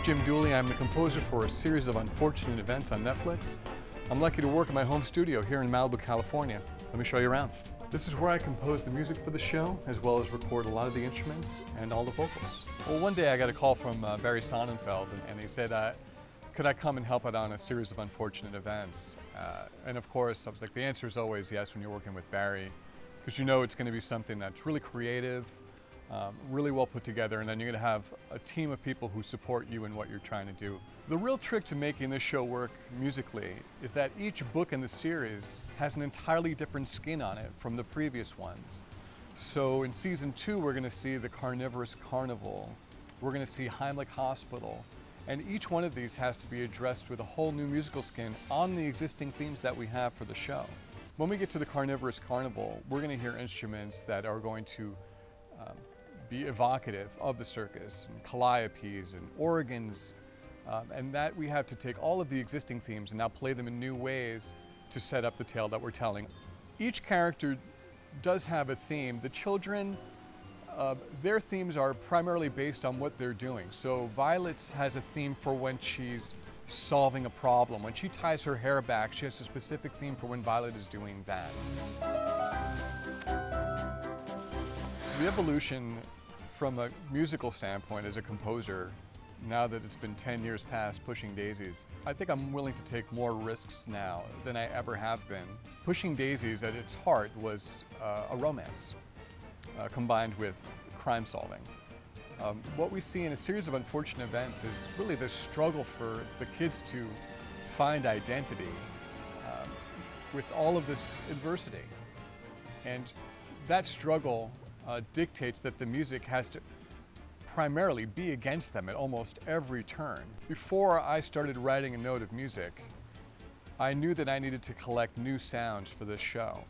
Jim Dooley. I'm the composer for a series of unfortunate events on Netflix. I'm lucky to work in my home studio here in Malibu, California. Let me show you around. This is where I compose the music for the show, as well as record a lot of the instruments and all the vocals. Well, one day I got a call from Barry Sonnenfeld, and he said, could I come and help out on a series of unfortunate events? And of course, I was like, the answer is always yes when you're working with Barry, because you know it's going to be something that's really creative, really well put together, and then you're going to have a team of people who support you in what you're trying to do. The real trick to making this show work musically is that each book in the series has an entirely different skin on it from the previous ones. So in season 2, we're going to see the Carnivorous Carnival, we're going to see Heimlich Hospital, and each one of these has to be addressed with a whole new musical skin on the existing themes that we have for the show. When we get to the Carnivorous Carnival, we're going to hear instruments that are going to be evocative of the circus, and calliopes and organs, and that we have to take all of the existing themes and now play them in new ways to set up the tale that we're telling. Each character does have a theme. The children, their themes are primarily based on what they're doing. So Violet has a theme for when she's solving a problem. When she ties her hair back, she has a specific theme for when Violet is doing that. The evolution from a musical standpoint as a composer, now that it's been 10 years past Pushing Daisies, I think I'm willing to take more risks now than I ever have been. Pushing Daisies at its heart was a romance combined with crime solving. What we see in a series of unfortunate events is really the struggle for the kids to find identity with all of this adversity. And that struggle dictates that the music has to primarily be against them at almost every turn. Before I started writing a note of music, I knew that I needed to collect new sounds for this show.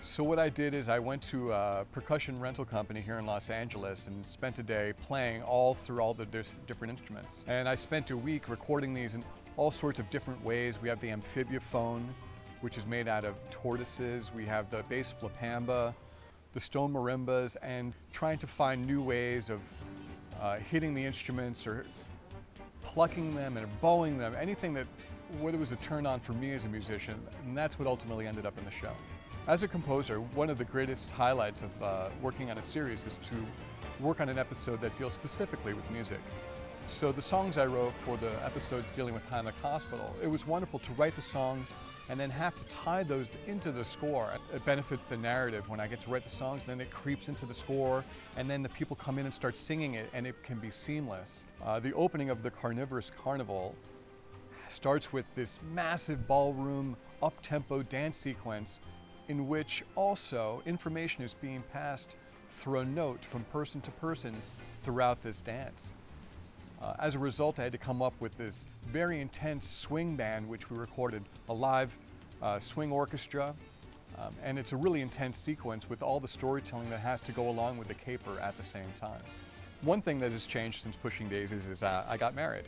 So what I did is I went to a percussion rental company here in Los Angeles and spent a day playing all through all the different instruments. And I spent a week recording these in all sorts of different ways. We have the amphibophone, which is made out of tortoises. We have the bass flapamba, the stone marimbas, and trying to find new ways of hitting the instruments or plucking them and bowing them, anything that was a turn on for me as a musician, and that's what ultimately ended up in the show. As a composer, one of the greatest highlights of working on a series is to work on an episode that deals specifically with music. So the songs I wrote for the episodes dealing with Heimlich Hospital, it was wonderful to write the songs and then have to tie those into the score. It benefits the narrative when I get to write the songs, then it creeps into the score, and then the people come in and start singing it, and it can be seamless. The opening of the Carnivorous Carnival starts with this massive ballroom, up-tempo dance sequence in which also information is being passed through a note from person to person throughout this dance. As a result, I had to come up with this very intense swing band, which we recorded a live swing orchestra, and it's a really intense sequence with all the storytelling that has to go along with the caper at the same time. One thing that has changed since Pushing Daisies is I got married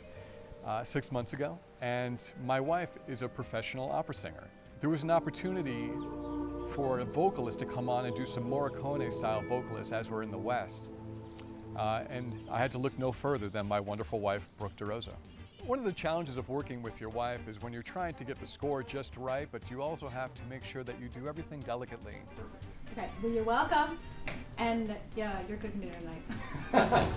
6 months ago, and my wife is a professional opera singer. There was an opportunity for a vocalist to come on and do some Morricone-style vocalists as we're in the West. And I had to look no further than my wonderful wife, Brooke DeRosa. One of the challenges of working with your wife is when you're trying to get the score just right, but you also have to make sure that you do everything delicately. Okay, well, you're welcome. And yeah, you're cooking dinner tonight.